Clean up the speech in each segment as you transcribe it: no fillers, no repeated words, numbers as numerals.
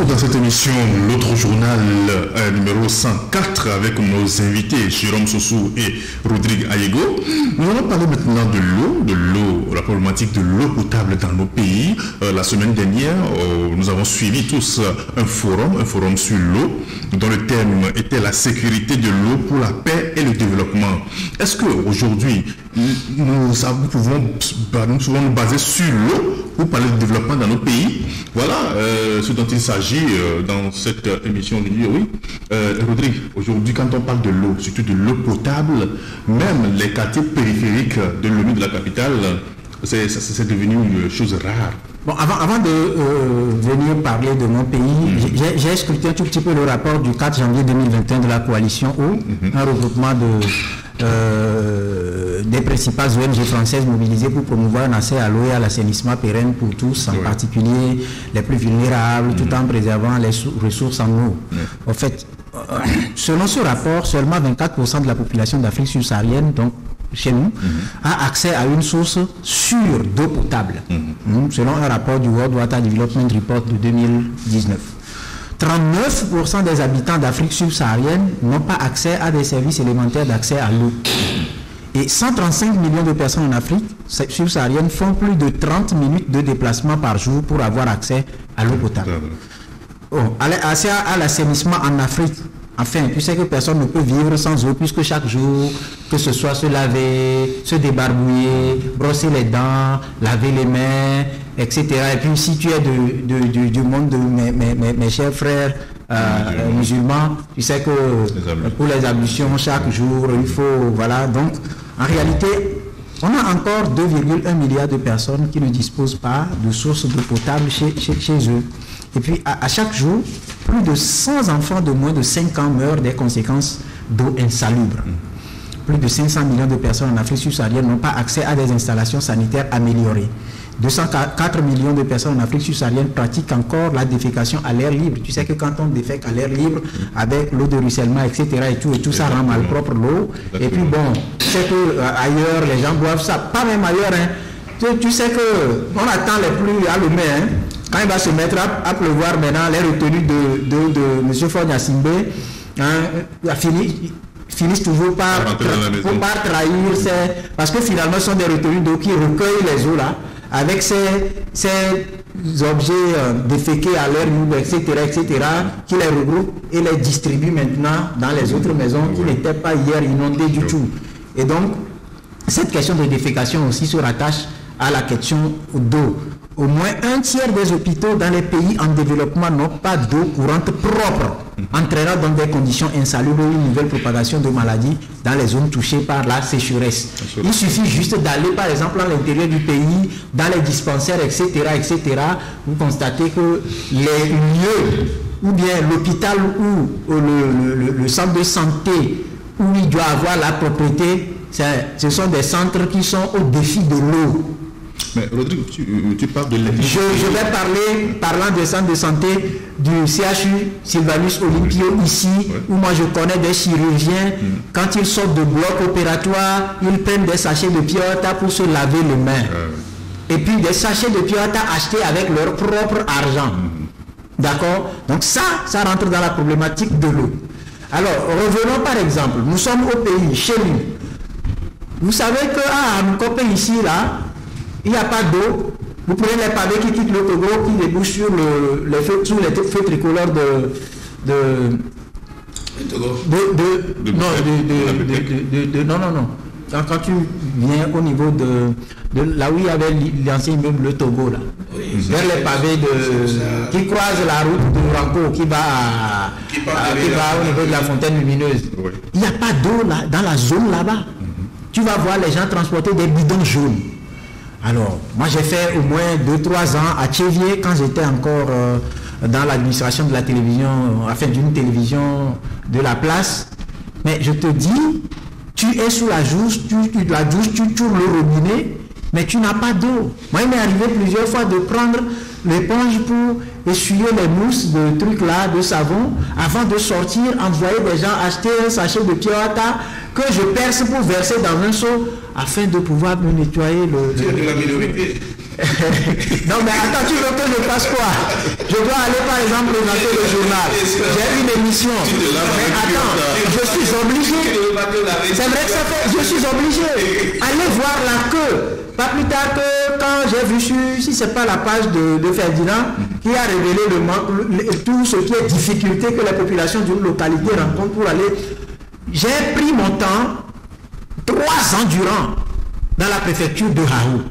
retour dans cette émission, l'autre journal numéro 104 avec nos invités Jérôme Sossou et Rodrigue Ayego. Nous allons parler maintenant de l'eau, la problématique de l'eau potable dans nos pays. La semaine dernière, nous avons suivi tous un forum sur l'eau dont le thème était la sécurité de l'eau pour la paix et le développement. Est-ce qu'aujourd'hui, nous pouvons nous baser sur l'eau pour parler de développement dans nos pays? Voilà ce dont il s'agit dans cette émission aujourd'hui. Oui, Rodrigue, aujourd'hui quand on parle de l'eau, surtout de l'eau potable, même les quartiers périphériques de l'ONU de la capitale, c'est devenu une chose rare. Bon, avant de venir parler de mon pays, j'ai scruté un tout petit peu le rapport du 4 janvier 2021 de la coalition eau, un regroupement des principales ONG françaises mobilisées pour promouvoir un accès à l'eau et à l'assainissement pérenne pour tous, en particulier les plus vulnérables, tout en préservant les ressources en eau. En fait, selon ce rapport, seulement 24% de la population d'Afrique subsaharienne, donc chez nous, a accès à une source sûre d'eau potable, selon un rapport du World Water Development Report de 2019. 39% des habitants d'Afrique subsaharienne n'ont pas accès à des services élémentaires d'accès à l'eau. Et 135 millions de personnes en Afrique subsaharienne font plus de 30 minutes de déplacement par jour pour avoir accès à l'eau potable. Accès à l'assainissement en Afrique. Enfin, tu sais que personne ne peut vivre sans eau, puisque chaque jour, que ce soit se laver, se débarbouiller, brosser les dents, laver les mains, etc. Et puis si tu es du monde de mes chers frères musulmans, tu sais que pour les ablutions, chaque jour, il faut... Voilà, donc, en réalité, on a encore 2,1 milliards de personnes qui ne disposent pas de sources d'eau potable chez eux. Et puis, à chaque jour, plus de 100 enfants de moins de 5 ans meurent des conséquences d'eau insalubre. Plus de 500 millions de personnes en Afrique subsaharienne n'ont pas accès à des installations sanitaires améliorées. 204 millions de personnes en Afrique subsaharienne pratiquent encore la défécation à l'air libre. Tu sais que quand on défèque à l'air libre, avec l'eau de ruissellement, etc., et tout ça rend malpropre l'eau. Et puis bon, tu sais qu'ailleurs, les gens boivent ça. Pas même ailleurs, hein. Tu sais qu'on attend les pluies à l'Omé, hein. Quand il va se mettre à pleuvoir maintenant, les retenues de M. Fogna Simbe finissent toujours par trahir, parce que finalement ce sont des retenues d'eau qui recueillent les eaux là, avec ces objets déféqués à l'air libre, etc., qui les regroupent et les distribuent maintenant dans les autres maisons qui n'étaient pas hier inondées du tout. Et donc, cette question de défécation aussi se rattache à la question d'eau. Au moins un tiers des hôpitaux dans les pays en développement n'ont pas d'eau courante propre, entraînant dans des conditions insalubres une nouvelle propagation de maladies dans les zones touchées par la sécheresse. Il suffit juste d'aller par exemple à l'intérieur du pays, dans les dispensaires, etc., vous constatez que les lieux, ou bien l'hôpital ou le centre de santé où il doit avoir la propriété, ce sont des centres qui sont au défi de l'eau. Mais Rodrigue, tu parles de l'industrie. Je vais parlant de centre de santé du CHU Sylvanus Olympio ici, où moi je connais des chirurgiens, quand ils sortent de bloc opératoire, ils prennent des sachets de Piota pour se laver les mains. Et puis des sachets de Piota achetés avec leur propre argent. D'accord? Donc ça rentre dans la problématique de l'eau. Alors, revenons par exemple, nous sommes au pays, chez nous. Vous savez que Mkope ici, là, il n'y a pas d'eau. Vous prenez les pavés qui quittent le Togo, qui débouchent sur les feux tricolores non. Quand tu viens au niveau de là où il y avait l'ancien immeuble le Togo, là, vers les pavés qui croisent la route de Ranko, qui va au niveau de la fontaine lumineuse. Il n'y a pas d'eau là, dans la zone là-bas. Tu vas voir les gens transporter des bidons jaunes. Alors, moi j'ai fait au moins 2-3 ans à Tchévier quand j'étais encore dans l'administration de la télévision, enfin d'une télévision de la place. Mais je te dis, tu es sous la douche, tu tournes le robinet, mais tu n'as pas d'eau. Moi il m'est arrivé plusieurs fois de prendre l'éponge pour essuyer les mousses de trucs là, de savon, avant de sortir, envoyer des gens acheter un sachet de Piota que je perce pour verser dans un seau afin de pouvoir me nettoyer C'est de la minorité. Non, mais attends, tu veux que je fasse quoi? Je dois aller, par exemple, présenter le journal. J'ai une émission. Mais attends, je suis obligé. C'est vrai que ça fait. Je suis obligé. Allez voir la queue. Pas plus tard que quand j'ai vu si c'est pas la page de Ferdinand qui a révélé tout ce qui est difficulté que la population d'une localité rencontre pour aller. J'ai pris mon temps 3 ans durant dans la préfecture de Haou.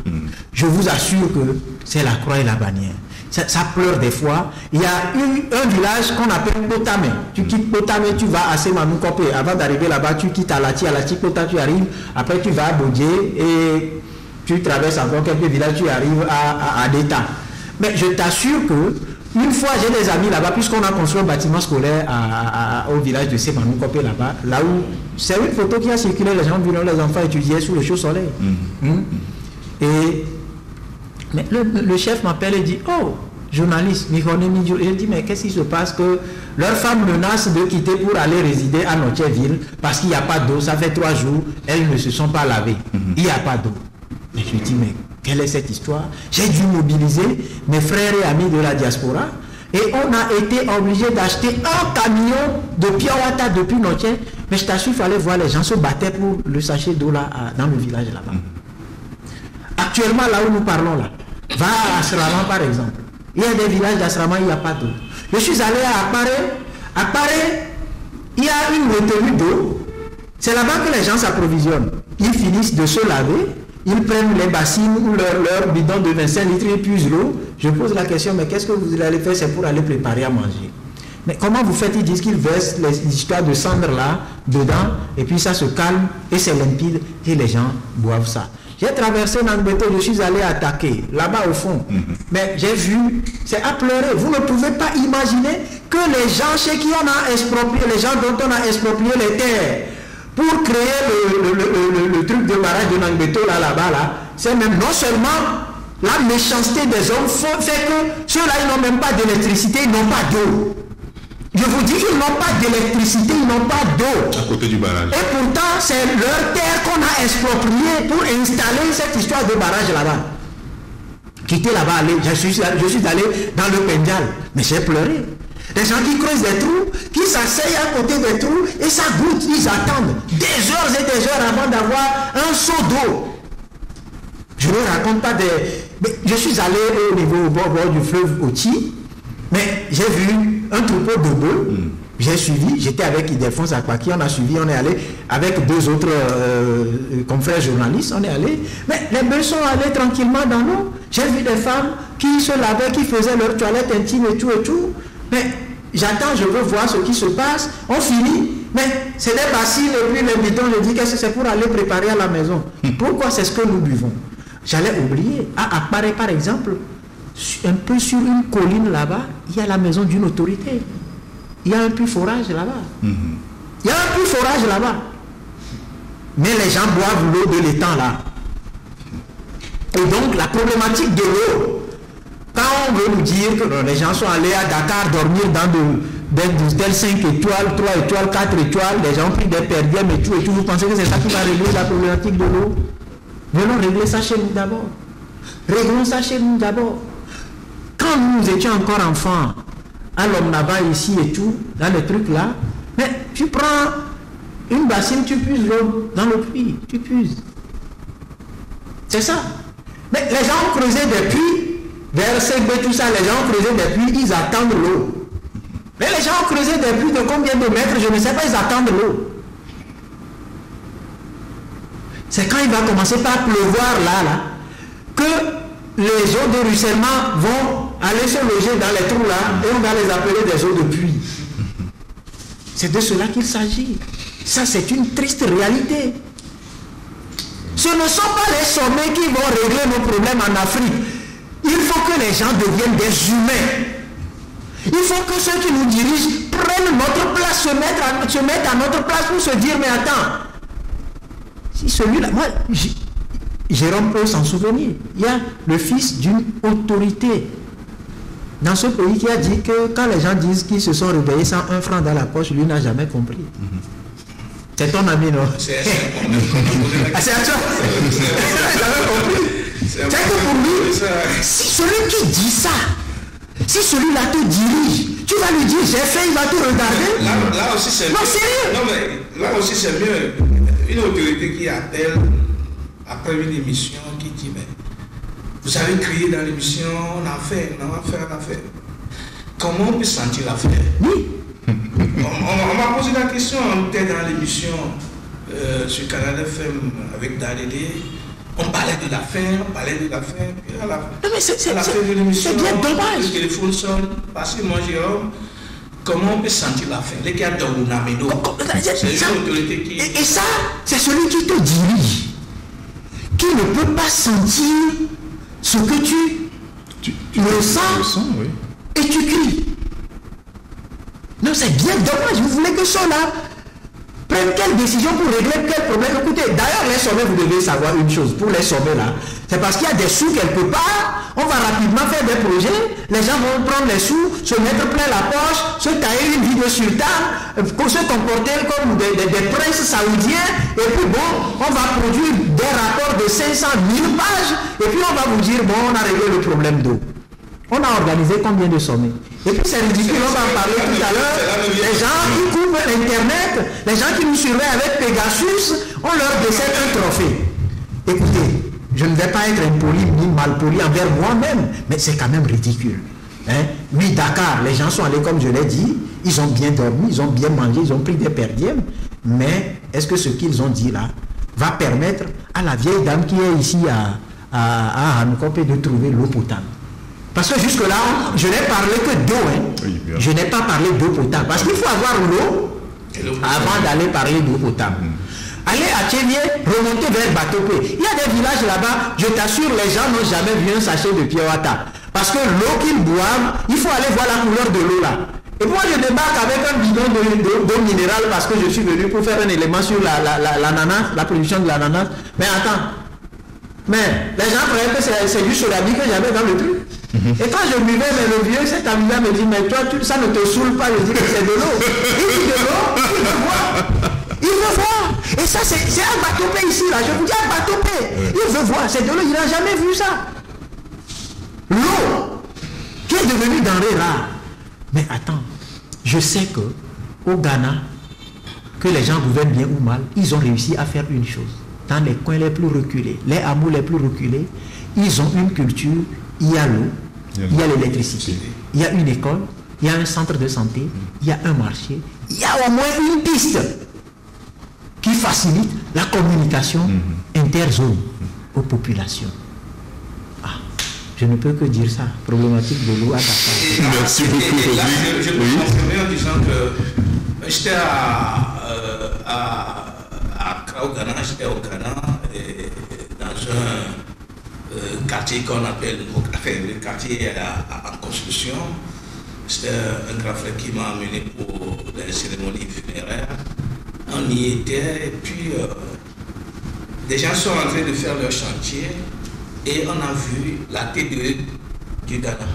Je vous assure que c'est la croix et la bannière. Ça pleure des fois. Il y a un village qu'on appelle Potame. Tu quittes Potame, tu vas à Semanou-Kopé. Avant d'arriver là-bas, tu quittes Alati, Kota, tu arrives. Après, tu vas à Bodje et tu traverses encore quelques villages, tu arrives à Deta. Mais je t'assure que une fois, j'ai des amis là-bas, puisqu'on a construit un bâtiment scolaire au village de Semanou-Kopé là-bas, là où c'est une photo qui a circulé, les gens vu les enfants étudiaient sous le chaud soleil. Mais le chef m'appelle et dit, oh, journaliste, je dis, mais qu'est-ce qui se passe que leurs femmes menacent de quitter pour aller résider à Notcheville parce qu'il n'y a pas d'eau, ça fait 3 jours, elles ne se sont pas lavées, il n'y a pas d'eau. Et je dis, mais quelle est cette histoire? J'ai dû mobiliser mes frères et amis de la diaspora et on a été obligé d'acheter un camion de Piawata depuis Notcheville. Mais je t'assure, il fallait voir, les gens se battaient pour le sachet d'eau là, dans le village là-bas. Actuellement, là où nous parlons là, va à Asraman par exemple. Il y a des villages d'Asraman, il n'y a pas d'eau. Je suis allé à Apare. Apare, il y a une retenue d'eau. C'est là-bas que les gens s'approvisionnent. Ils finissent de se laver, ils prennent les bassines ou leur bidon de 25 litres, ils puisent l'eau. Je pose la question, mais qu'est-ce que vous allez faire? C'est pour aller préparer à manger. Mais comment vous faites? Ils disent qu'ils versent les histoires de cendres là, dedans, et puis ça se calme, et c'est limpide, et les gens boivent ça. J'ai traversé Nangbeto, je suis allé attaquer, là-bas au fond. Mais j'ai vu, c'est à pleurer. Vous ne pouvez pas imaginer que les gens chez qui on a exproprié, les gens dont on a exproprié les terres, pour créer le truc de barrage de Nangbeto là-bas, là, c'est même non seulement la méchanceté des hommes, fait que ceux-là, ils n'ont même pas d'électricité, ils n'ont pas d'eau. Je vous dis, ils n'ont pas d'électricité, ils n'ont pas d'eau. À côté du barrage. Et pourtant, c'est leur terre qu'on a expropriée pour installer cette histoire de barrage là-bas. Quitter là-bas, je suis allé dans le Pendjal, mais j'ai pleuré. Les gens qui creusent des trous, qui s'asseyent à côté des trous, et ça goûte, ils attendent des heures et des heures avant d'avoir un seau d'eau. Je ne raconte pas des... Mais je suis allé au niveau au bord du fleuve Oti, mais j'ai vu un troupeau de bœufs, j'ai suivi, j'étais avec Ildefonse Akpaki, on a suivi, on est allé avec 2 autres confrères journalistes, on est allé, mais les bœufs sont allés tranquillement dans l'eau. J'ai vu des femmes qui se lavaient, qui faisaient leur toilette intime et tout, mais j'attends, je veux voir ce qui se passe, on finit, mais c'est des bassines et puis les bidons, je dis que c'est pour aller préparer à la maison. Pourquoi c'est ce que nous buvons? J'allais oublier, à Apare par exemple, un peu sur une colline là-bas, il y a la maison d'une autorité. Il y a un puits forage là-bas. Il y a un puits forage là-bas. Mais les gens boivent l'eau de l'étang là. Et donc la problématique de l'eau, quand on veut nous dire que les gens sont allés à Dakar dormir dans d'hôtels 5 étoiles, 3 étoiles, 4 étoiles, les gens ont pris des perdièmes et tout, vous pensez que c'est ça qui va régler la problématique de l'eau? Venons régler ça chez nous d'abord. Réglons ça chez nous d'abord. Quand nous étions encore enfants, à l'Omnaba ici et tout, dans les trucs là, mais tu prends une bassine, tu puises l'eau dans le puits, tu puises. C'est ça. Mais les gens ont creusé des puits, vers Segbe, tout ça, les gens ont creusé des puits, ils attendent l'eau. Mais les gens ont creusé des puits de combien de mètres, je ne sais pas, ils attendent l'eau. C'est quand il va commencer par pleuvoir là, que les eaux de ruissellement vont aller se loger dans les trous là, et on va les appeler des eaux de pluie. C'est de cela qu'il s'agit. Ça, c'est une triste réalité. Ce ne sont pas les sommets qui vont régler nos problèmes en Afrique. Il faut que les gens deviennent des humains. Il faut que ceux qui nous dirigent prennent notre place, se mettent à notre place pour se dire, mais attends, si celui-là, moi, Jérôme peut s'en souvenir, il y a le fils d'une autorité dans ce pays qui a dit que quand les gens disent qu'ils se sont réveillés sans 1 franc dans la poche, lui n'a jamais compris. C'est ton ami, non? C'est à toi. Jamais compris. C'est que pour lui, si celui qui dit ça, si celui-là te dirige, tu vas lui dire j'ai fait, il va te regarder. Là aussi c'est mieux. Non, sérieux. Non mais là aussi c'est mieux. Une autorité qui appelle après une émission qui dit mais vous avez crié dans l'émission, on a fait. Comment on peut sentir l'affaire? Oui. On m'a posé la question, on était dans l'émission sur Canal FM avec Dalédé. On parlait de l'affaire, puis à la fin de l'émission, c'est bien dommage. Le téléphone sonne, parce que moi Jérôme, comment on peut sentir l'affaire? Les gars d'Ounameno, c'est une autorité qui... Et ça, c'est celui qui te dirige, qui ne peut pas sentir ce que tu ressens, oui. Et tu cries. Non, c'est bien dommage. Vous voulez que ceux-là prennent quelle décision pour régler quel problème? Écoutez, d'ailleurs, les sommets, vous devez savoir une chose. Pour les sommets, là, c'est parce qu'il y a des sous quelque part. On va rapidement faire des projets. Les gens vont prendre les sous, se mettre plein la poche, se tailler une vie de sultan, se comporter comme des princes saoudiens. Et puis bon, on va produire des rapports de 500 000 pages. Et puis on va vous dire, bon, on a réglé le problème d'eau. On a organisé combien de sommets? Et puis c'est ridicule, on va en parler tout à l'heure. Les gens qui couvrent Internet, les gens qui nous surveillent avec Pegasus, on leur décède un trophée. Écoutez, je ne vais pas être impoli ni malpoli envers moi-même, mais c'est quand même ridicule. Hein? Oui, Dakar, les gens sont allés comme je l'ai dit, ils ont bien dormi, ils ont bien mangé, ils ont pris des perdièmes, mais est-ce que ce qu'ils ont dit là va permettre à la vieille dame qui est ici à Hankope de trouver l'eau potable? Parce que jusque-là, je n'ai parlé que d'eau. Hein. Oui, je n'ai pas parlé d'eau potable. Parce qu'il faut avoir l'eau avant d'aller parler d'eau potable. Allez à Tchélié, remontez vers Batopé. Il y a des villages là-bas, je t'assure, les gens n'ont jamais vu un sachet de Piawata. Parce que l'eau qu'ils boivent, il faut aller voir la couleur de l'eau là. Et moi, je débarque avec un bidon d'eau minérale parce que je suis venu pour faire un élément sur l'ananas, la production de l'ananas. Mais attends. Mais les gens croyaient que c'est juste la vie que j'avais dans le truc. Et quand je buvais, mais le vieux, cet ami-là me dit, mais toi, ça ne te saoule pas, je dis que c'est de l'eau. Il dit de l'eau, il veut voir. Il veut voir. Et ça, c'est un Batopé ici, là. Je vous dis un Batopé. Il veut voir, c'est de l'eau, il n'a jamais vu ça. L'eau, qui est devenue denrée rare. Mais attends, je sais que au Ghana, que les gens gouvernent bien ou mal, ils ont réussi à faire une chose. Dans les coins les plus reculés, les hameaux les plus reculés, ils ont une culture, il y a l'eau, il y a l'électricité, il y a une école, il y a un centre de santé, il y a un marché, il y a au moins une piste qui facilite la communication interzone aux populations. Ah, je ne peux que dire ça, problématique de l'eau à Dakar. Merci beaucoup, Rodrigue. Je peux confirmer en disant que j'étais au Ghana, dans un quartier qu'on appelle le quartier en construction. C'était un grand frère qui m'a amené pour des cérémonies funéraires. On y était et puis des gens sont en train de faire leur chantier et on a vu la T2 du Ghana.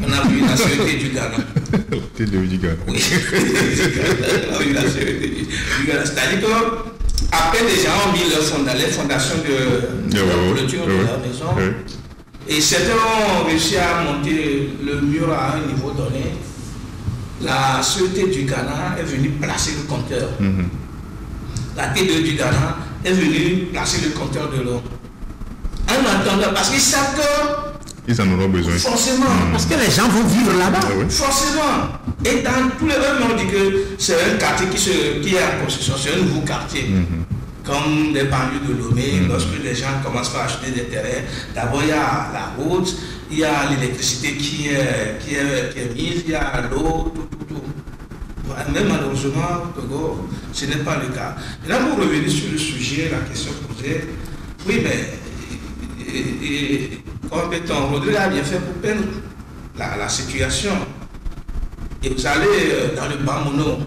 On a vu la sécurité du Ghana. La T2 du Ghana. Oui, on a vu la sécurité du Ghana. C'est-à-dire que après, les gens ont mis les fondations de la clôture de la maison. Et certains ont réussi à monter le mur à un niveau donné. La Sûreté du Ghana est venue placer le compteur. La T2 du Ghana est venue placer le compteur de l'eau. En attendant, parce qu'ils savent que ils en auront besoin. Forcément. Parce que les gens vont vivre là-bas. Forcément. Et dans tous les eux, on dit que c'est un quartier qui est en construction, c'est un nouveau quartier. Comme les banlieues de Lomé, lorsque les gens commencent à acheter des terrains, d'abord il y a la route, il y a l'électricité qui est mise, il y a l'eau, tout. Même malheureusement, au Togo, ce n'est pas le cas. Et là, pour revenir sur le sujet, la question posée, oui, mais compétent, Rodrigue a bien fait pour peindre la situation. Et vous allez dans le bas Mono,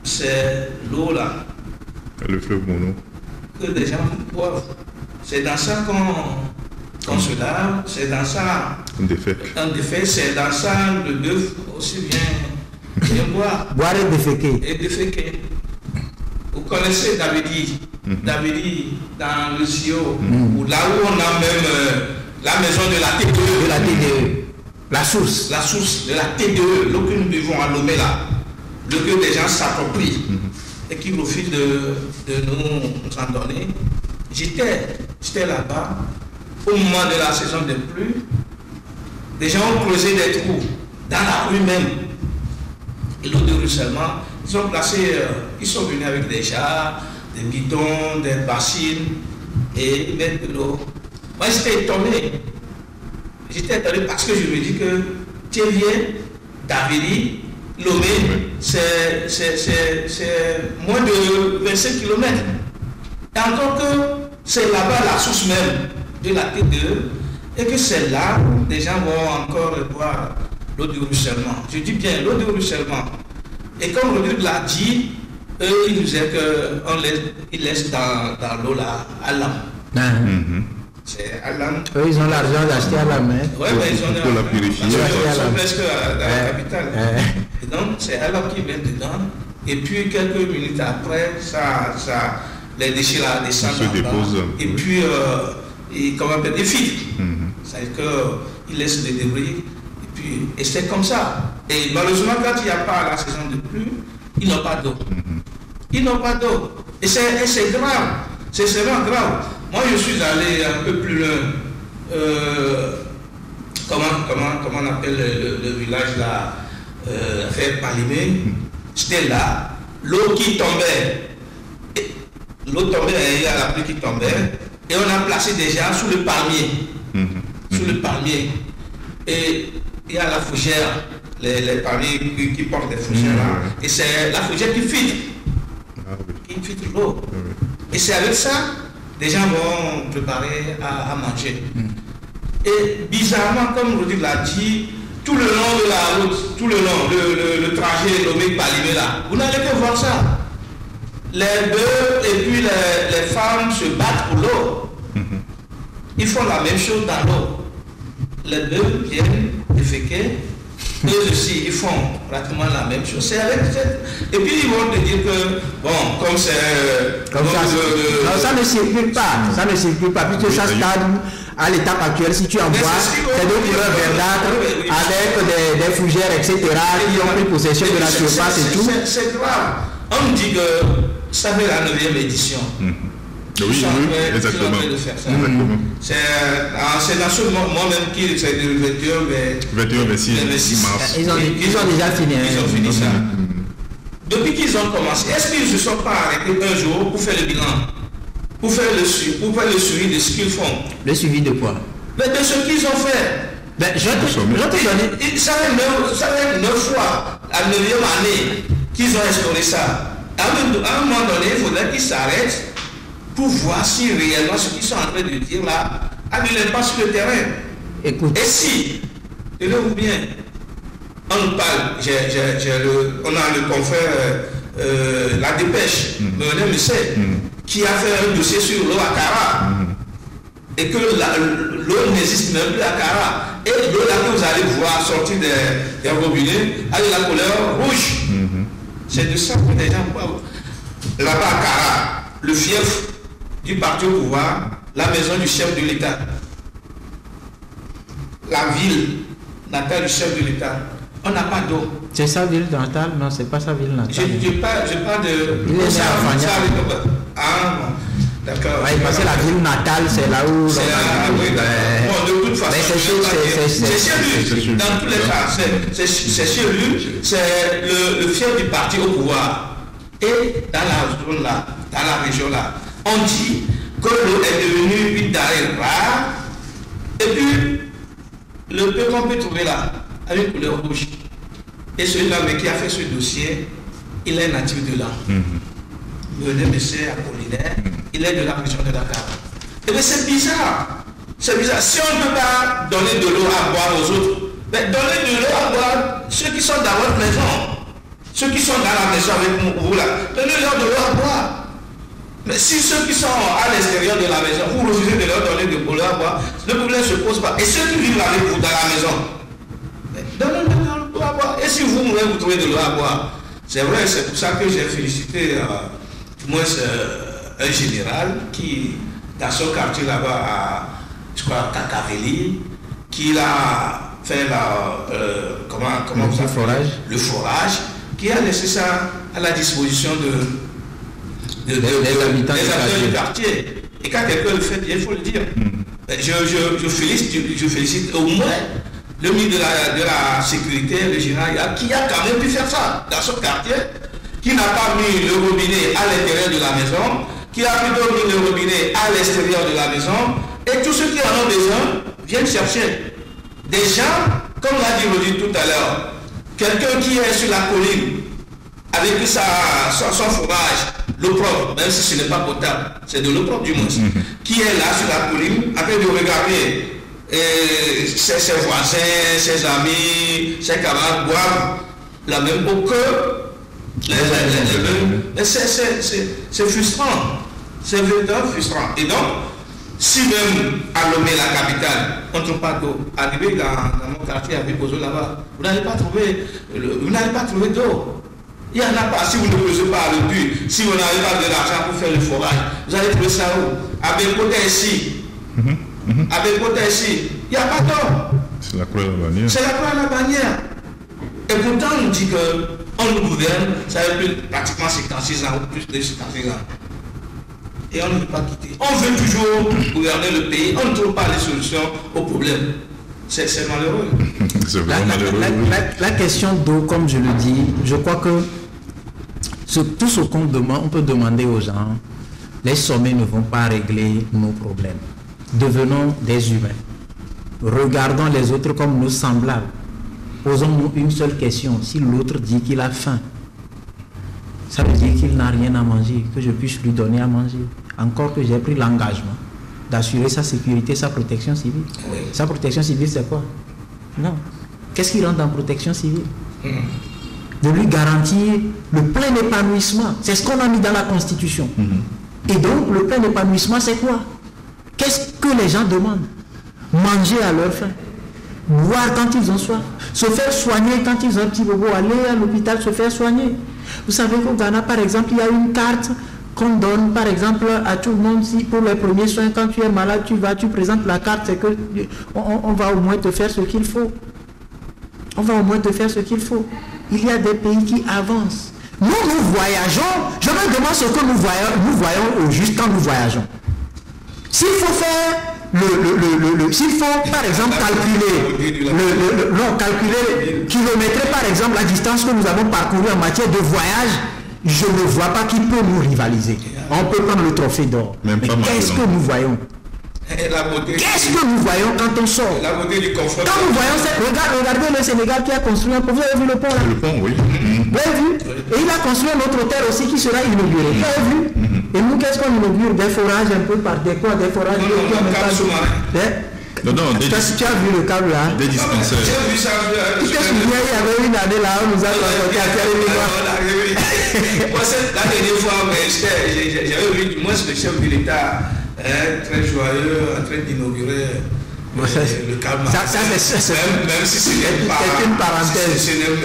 c'est l'eau là. Le fleuve Mono. Que les gens boivent. C'est dans ça qu'on se lave, c'est dans ça. Un défait, c'est dans ça le bœuf aussi bien boire. Boire et déféquer. Et déféquer. Vous connaissez Davidi. d'Avélie, dans le CIO, où là où on a même la maison de la TDE. De la TDE. La source. La source de la TDE, l'eau que nous devons allumer là. L'eau que des gens s'approprient et qui refusent de nous en donner. J'étais là-bas au moment de la saison des pluies. Des gens ont creusé des trous dans la rue même. Et l'eau de ruissellement, ils sont venus avec des jarres, des bidons, des bassines et mettre de l'eau. Moi j'étais étonné. Parce que je me dis que Thiévier, Davili, Lomé, c'est moins de 25 km. Et encore que c'est là-bas la source même de la TDE et que c'est là où les gens vont encore boire l'eau de ruissellement. Je dis bien l'eau de ruissellement. Et comme Rodrigue l'a dit, eux, ils nous disent qu'ils laissent dans l'eau là à l'âme. C'est à l'âme. Eux, ils ont l'argent d'acheter à la main. Oui, mais ils ont pour la purifier. Ils sont presque à la capitale. Et donc, c'est à l'âme qui met dedans. Et puis, quelques minutes après, les déchets là descendent. Se déposent. Et puis, ils filtrent. C'est-à-dire qu'ils laissent des débris. Et c'est comme ça. Et malheureusement, quand il n'y a pas la saison de pluie, ils n'ont pas d'eau. Ils n'ont pas d'eau. Et c'est grave. C'est vraiment grave. Moi, je suis allé un peu plus loin. Comment on appelle le village là, Faire Palimé. J'étais là. L'eau qui tombait. L'eau tombait, il y a la pluie qui tombait. Et on a placé des gens sous le palmier. Sous le palmier. Et il y a la fougère, les palmiers qui portent des fougères là. Et c'est la fougère qui filtre. Qui filtre l'eau. Et c'est avec ça, les gens vont préparer à manger. Et bizarrement, comme Rodrigue l'a dit, tout le long de la route, tout le long, le trajet nommé Palimé là, vous n'allez que voir ça. Les bœufs et puis les femmes se battent pour l'eau. Ils font la même chose dans l'eau. Les bœufs viennent déféquer, eux aussi ils font pratiquement la même chose. C'est avec et puis ils vont te dire que bon, comme c'est comme ça, non, ça ne circule pas, ça ne circule pas, puisque ça stagne à l'étape actuelle. Si tu en vois, c'est des couleurs verdâtres avec des fougères, etc., qui ont pris possession de la surface et tout. C'est grave. On me dit que ça fait la 9e édition. Oui, exactement. C'est dans ce moment-même qui c'est le 21-26 mars. Ils ont déjà fini. Ils ont fini ça. Depuis qu'ils ont commencé, est-ce qu'ils ne se sont pas arrêtés un jour pour faire le bilan, pour faire le suivi de ce qu'ils font? Le suivi de quoi? Mais de ce qu'ils ont fait. Ben, je vais te donner. Ça fait 9 fois, la 9e année, qu'ils ont instauré ça. À un moment donné, il faudrait qu'ils s'arrêtent pour voir si réellement ce qu'ils sont en train de dire là a de l'impact sur le terrain. Écoute. Et si, tenez-vous bien, on nous parle, on a le confrère, la dépêche, René Musset, qui a fait un dossier sur l'eau à Kara, et que l'eau n'existe même plus à Kara. Et l'eau là que vous allez voir sortir des robinets a de la couleur rouge. C'est de ça que les gens parlent. Là-bas à Kara, le fief du parti au pouvoir, la maison du chef de l'État, la ville natale du chef de l'État, on n'a pas d'eau. C'est sa ville natale? Non, c'est pas sa ville natale. Je parle de... Il est né à Fagna. Ah, bon, d'accord. Ouais, parce que la ville natale, c'est là où... C'est là, oui, bon, de toute façon, c'est chez lui. Dans tous les cas, c'est chez lui, c'est le fief du parti au pouvoir. Et dans la zone là, dans la région là, on dit que l'eau est devenue une denrée rare. Et puis, le peu qu'on peut trouver là, a une couleur rouge. Et celui-là qui a fait ce dossier, il est natif de là. Le monsieur Apollinaire, il est de la région de Dakar. Et bien c'est bizarre. C'est bizarre. Si on ne peut pas donner de l'eau à boire aux autres, mais donnez de l'eau à boire ceux qui sont dans votre maison. Ceux qui sont dans la maison avec vous là, donnez-leur de l'eau à boire. Mais si ceux qui sont à l'extérieur de la maison, vous refusez de leur donner de l'eau à boire, le problème ne se pose pas. Et ceux qui vivent avec vous dans la maison, donnez-leur de l'eau à boire. Et si vous voulez vous trouver de l'eau à boire, c'est vrai, c'est pour ça que j'ai félicité, moins un général qui, dans son quartier là-bas, à, je crois, Cacavelli, qui a fait le forage, qui a laissé ça à la disposition des habitants du quartier. Et quand quelqu'un le fait, il faut le dire. Je félicite au moins le ministre de la Sécurité, le général, qui a quand même pu faire ça dans son quartier, qui n'a pas mis le robinet à l'intérieur de la maison, qui a plutôt mis le robinet à l'extérieur de la maison, et tous ceux qui en ont besoin viennent chercher. Des gens, comme l'a dit Rodrigue tout à l'heure, quelqu'un qui est sur la colline, avec son fourrage, l'eau propre, même si ce n'est pas potable, c'est de l'eau propre du moins, qui est là sur la colline, en train de regarder ses voisins, ses amis, ses camarades boivent la même eau que c'est frustrant, c'est vraiment frustrant. Et donc, si même à Lomé, la capitale, on ne trouve pas d'eau, arrivé dans mon quartier avec Bozo là-bas, vous n'allez pas trouver d'eau. Il n'y en a pas. Si vous ne posez pas le puits, si vous n'avez pas de l'argent pour faire le forage, vous allez trouver ça où? Avec côté ici. Avec côté ici. Il n'y a pas d'eau. C'est la croix à la bannière. C'est la croix à la bannière. Et pourtant, on nous dit qu'on nous gouverne, ça fait plus pratiquement 56 ans ou plus de 56 ans. Et on ne veut pas quitter. On veut toujours gouverner le pays. On ne trouve pas les solutions aux problèmes. C'est malheureux. C'est vraiment malheureux. La question d'eau, comme je le dis, je crois que tout ce qu'on demande, on peut demander aux gens, les sommets ne vont pas régler nos problèmes. Devenons des humains. Regardons les autres comme nos semblables. Posons-nous une seule question. Si l'autre dit qu'il a faim, ça veut dire qu'il n'a rien à manger, que je puisse lui donner à manger. Encore que j'ai pris l'engagement d'assurer sa sécurité, sa protection civile. Oui. Sa protection civile, c'est quoi? Non. Qu'est-ce qui rentre dans protection civile? De lui garantir le plein épanouissement. C'est ce qu'on a mis dans la Constitution. Et donc, le plein épanouissement, c'est quoi? Qu'est-ce que les gens demandent? Manger à leur faim. Boire quand ils ont soif. Se faire soigner quand ils ont un petit bobo. Aller à l'hôpital, se faire soigner. Vous savez qu'au Ghana, par exemple, il y a une carte qu'on donne, par exemple, à tout le monde. Si pour les premiers soins, quand tu es malade, tu présentes la carte, c'est que on va au moins te faire ce qu'il faut. On va au moins te faire ce qu'il faut. Il y a des pays qui avancent. Nous voyageons. Je me demande ce que nous voyons au juste quand nous voyageons. S'il faut faire s'il faut par exemple calculer, kilométrer par exemple la distance que nous avons parcourue en matière de voyage, je ne vois pas qui peut nous rivaliser. On peut prendre le trophée d'or. Mais qu'est-ce que nous voyons? Qu'est-ce que nous voyons quand on sort? Quand nous voyons, regardez le Sénégal qui a construit un pont. Vous avez vu le pont là? Le pont, oui. Vous avez vu? Et il a construit un autre hôtel aussi qui sera inauguré. Vous avez vu? Et nous, qu'est-ce qu'on inaugure? Des forages un peu par des forages. Non, tu as vu le câble là? Des dispensaires. J'ai vu ça. Tu te souviens, il y avait une année là, on nous a transporté à Pierre-Émile. Moi, la dernière fois, j'avais vu du moins le chef de l'État très joyeux en train d'inaugurer le calme. Même si ce n'est pas une parenthèse.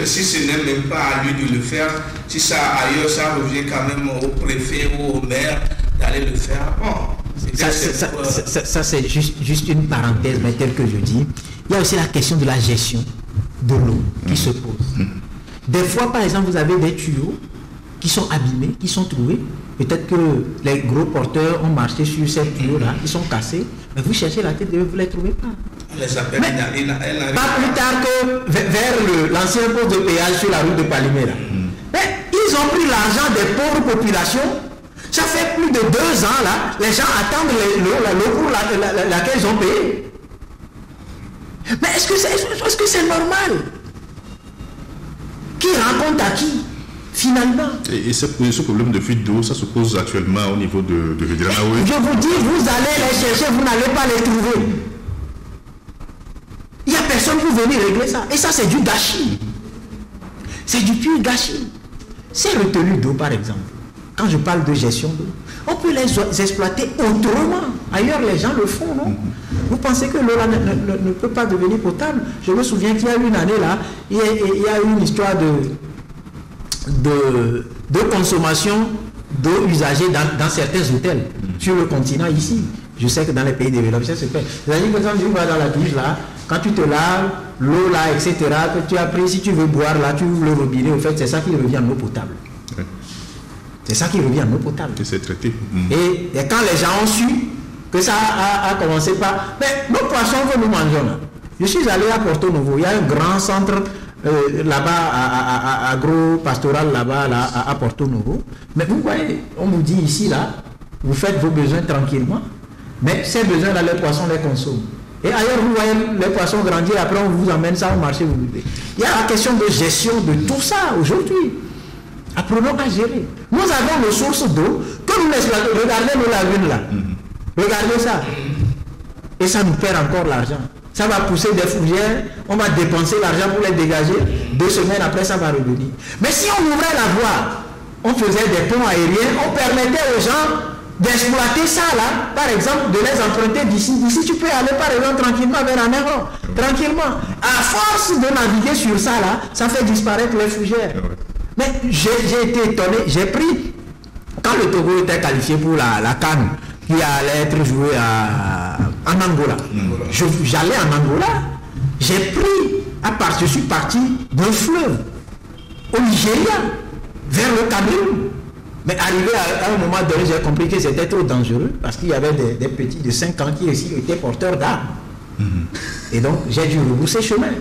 Si ce n'est même pas à lui de le faire, si ça ailleurs, ça revient quand même au préfet ou au maire d'aller le faire. Bon. Ça c'est juste une parenthèse, mais tel que je dis, il y a aussi la question de la gestion de l'eau qui se pose. Des fois, par exemple, vous avez des tuyaux qui sont abîmés, qui sont troués. Peut-être que les gros porteurs ont marché sur ces tuyaux-là, ils sont cassés, mais vous cherchez la tête de vous ne les trouvez pas. On les appelle pas plus tard que vers l'ancien poste de péage sur la route de Palimera. Mais ils ont pris l'argent des pauvres populations. Ça fait plus de 2 ans là, les gens attendent l'eau pour laquelle ils ont payé. Mais est-ce que c'est normal? Qui rencontre à qui finalement? Et ce problème de fuite d'eau, ça se pose actuellement au niveau de Vedranaoui. Je vous dis, vous allez les chercher, vous n'allez pas les trouver. Il n'y a personne pour venir régler ça. Et ça, c'est du gâchis. C'est du pur gâchis. Ces retenues d'eau, par exemple, quand je parle de gestion d'eau, on peut les exploiter autrement. Ailleurs, les gens le font, non? Vous pensez que l'eau là ne peut pas devenir potable? Je me souviens qu'il y a une année là, il y a eu une histoire de consommation d'eau usagée dans certains hôtels sur le continent ici. Je sais que dans les pays développés, ça se fait. C'est-à-dire que quand tu vas dans la douche là, quand tu te laves, l'eau là, etc., que tu as pris, si tu veux boire là, tu ouvres le robinet, au fait, c'est ça qui revient en eau potable. Ouais. C'est ça qui revient en eau potable. Et c'est traité. Et quand les gens ont su que ça a commencé par... Mais nos poissons que nous mangeons là, je suis allé à Porto Novo, il y a un grand centre là-bas, agro-pastoral là-bas, là, à Porto Novo. Mais vous voyez, on vous dit ici là, vous faites vos besoins tranquillement, mais ces besoins-là, les poissons les consomment. Et ailleurs, vous voyez les poissons grandir, après on vous emmène ça au marché, vous vivez. Il y a la question de gestion de tout ça aujourd'hui. Apprenons à gérer. Nous avons nos sources d'eau que nous exploitons. Regardez nos lagunes là. Regardez ça. Et ça nous perd encore l'argent. Ça va pousser des fougères, on va dépenser l'argent pour les dégager. 2 semaines après, ça va revenir. Mais si on ouvrait la voie, on faisait des ponts aériens, on permettait aux gens d'exploiter ça là, par exemple, de les emprunter d'ici. D'ici, tu peux aller par exemple tranquillement vers la mer. Tranquillement. À force de naviguer sur ça là, ça fait disparaître les fougères. Mais j'ai été étonné, j'ai pris, quand le Togo était qualifié pour la CAN, qui allait être joué en Angola. J'allais en Angola, j'ai pris, je suis parti d'un fleuve au Nigeria, vers le Cameroun. Mais arrivé à un moment donné, j'ai compris que c'était trop dangereux, parce qu'il y avait des petits de 5 ans qui aussi étaient porteurs d'armes. Et donc, j'ai dû rebousser chemin.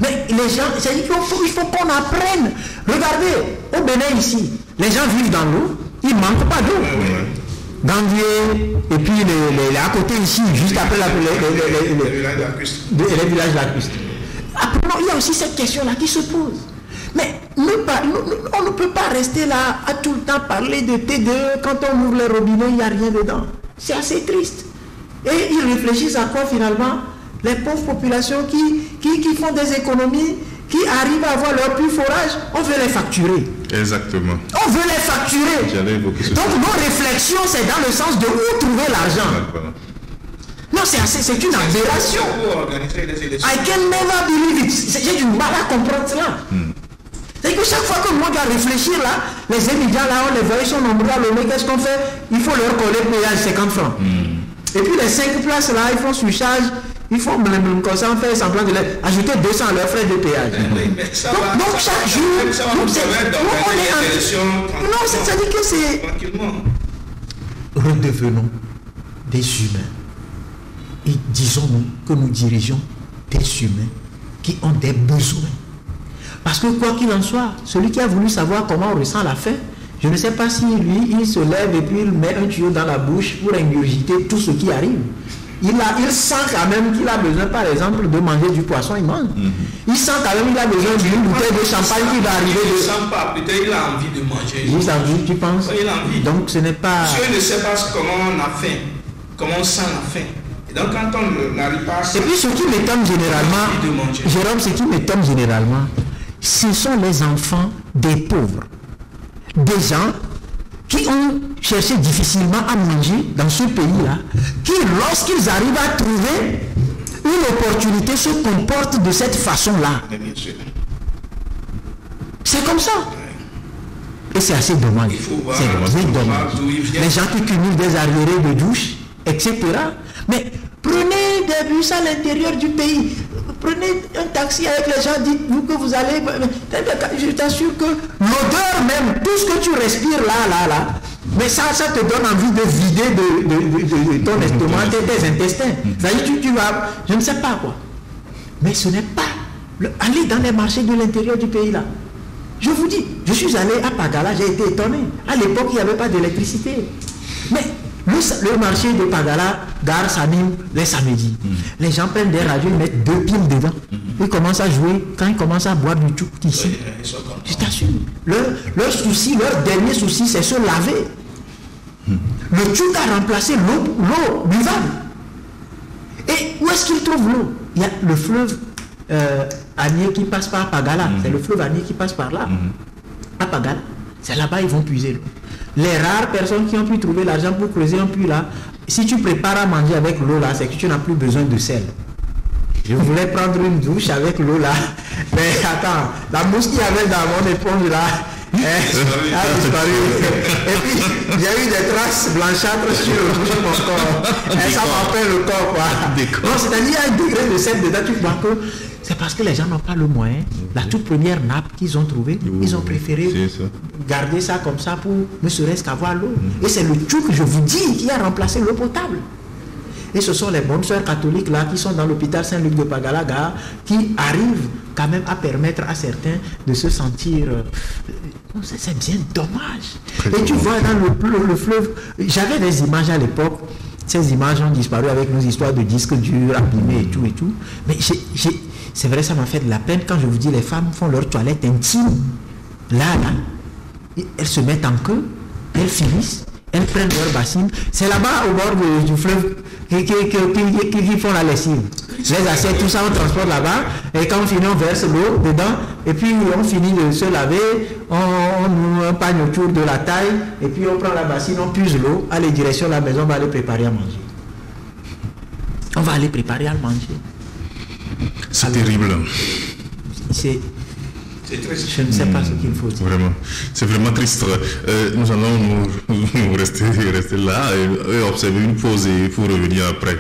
Mais les gens, il faut qu'on apprenne. Regardez, au Bénin ici, les gens vivent dans l'eau, ils ne manquent pas d'eau. Gandier, et puis à côté ici, juste après les villages lacustres. Apprenons, il y a aussi cette question-là qui se pose. Mais on ne peut pas rester là à tout le temps parler de T2. Quand on ouvre les robinets, il n'y a rien dedans. C'est assez triste. Et ils réfléchissent à quoi finalement? Les pauvres populations qui font des économies, qui arrivent à avoir leur puits forage, on veut les facturer. Exactement. On veut les facturer. Donc nos réflexions, c'est dans le sens de où trouver l'argent. Non, c'est une aberration. I can never believe it. J'ai du mal à comprendre cela. C'est que chaque fois que moi dois réfléchir là, les étudiants là, on les voit, ils sont nombreux à l'ONU, qu'est-ce qu'on fait? Il faut leur coller le péage 50 francs. Et puis les 5 places là, ils font surcharge, ils font comme ça, on fait semblant de les ajouter 200 à leurs frais de péage. Donc chaque jour, non, c'est-à-dire que c'est... Redevenons des humains. Et disons-nous que nous dirigeons des humains qui ont des besoins. Parce que quoi qu'il en soit, celui qui a voulu savoir comment on ressent la faim, je ne sais pas si lui, il se lève et puis il met un tuyau dans la bouche pour ingurgiter tout ce qui arrive. Il sent quand même qu'il a besoin, par exemple, de manger du poisson, il mange. Il sent quand même qu'il a besoin d'une bouteille de champagne qui va arriver. Il ne sent pas, peut-être il a envie de manger. Il a envie, tu penses? Il a envie. Donc ce n'est pas... Parce qu'il ne sait pas comment on a faim, comment on sent la faim. Et donc quand on n'arrive pas à... Et puis ce qui m'étonne généralement, Jérôme, ce qui m'étonne généralement, ce sont les enfants des pauvres. Des gens qui ont cherché difficilement à manger dans ce pays-là, qui, lorsqu'ils arrivent à trouver une opportunité, se comportent de cette façon-là. C'est comme ça. Et c'est assez dommage. C'est dommage. Les gens qui cumulent des arriérés de douche, etc. Mais prenez des bus à l'intérieur du pays. Prenez un taxi avec les gens, dites-vous que vous allez... Je t'assure que l'odeur même, tout ce que tu respires là, mais ça te donne envie de vider de ton estomac, tes intestins. C'est-à-dire tu vas... Je ne sais pas quoi. Mais ce n'est pas... Aller dans les marchés de l'intérieur du pays là. Je vous dis, je suis allé à Pagala, j'ai été étonné. À l'époque, il n'y avait pas d'électricité. Mais... Le marché de Pagala, gare s'anime les samedis. Les gens prennent des radios, ils mettent 2 piles dedans. Ils commencent à jouer quand ils commencent à boire du tchouk ici. Je t'assure. Leur souci, leur dernier souci, c'est se laver. Le tchouk a remplacé l'eau buvable. Et où est-ce qu'ils trouvent l'eau? Il y a le fleuve Anier qui passe par Pagala. C'est le fleuve Anier qui passe par là. À Pagala. C'est là-bas ils vont puiser l'eau. Les rares personnes qui ont pu trouver l'argent pour creuser un puits là, si tu prépares à manger avec l'eau là, c'est que tu n'as plus besoin de sel. Je voulais prendre une douche avec l'eau là, mais attends, la mousse qu'il y avait dans mon éponge là, a disparu. Et puis, j'ai eu des traces blanchâtres sur mon corps. Et ça m'appelle le corps, quoi. Non, c'est-à-dire, il y a un degré de sel dedans, tu vois que c'est parce que les gens n'ont pas le moyen. La toute première nappe qu'ils ont trouvée, ils ont préféré garder ça comme ça pour ne serait-ce qu'avoir l'eau. Et c'est le tchouk, je vous dis, qui a remplacé l'eau potable. Et ce sont les bonnes sœurs catholiques là qui sont dans l'hôpital Saint-Luc de Pagalaga qui arrivent quand même à permettre à certains de se sentir... c'est bien dommage. Et tu vois dans le fleuve, j'avais des images à l'époque. Ces images ont disparu avec nos histoires de disques durs, abîmés et tout et tout. Mais c'est vrai, ça m'a fait de la peine quand je vous dis les femmes font leur toilette intime. Là, elles se mettent en queue, elles finissent, elles prennent leur bassine. C'est là-bas au bord du fleuve qui font la lessive. Les assiettes, tout ça, on transporte là-bas. Et quand on finit, on verse l'eau dedans. Et puis on finit de se laver. On pagne autour de la taille. Et puis on prend la bassine, on puise l'eau. Allez, direction la maison, on va aller préparer à manger. On va aller préparer à manger. C'est terrible. Je ne sais pas ce qu'il faut dire. Vraiment. C'est vraiment triste. Nous allons nous rester là et observer une pause et il faut revenir après.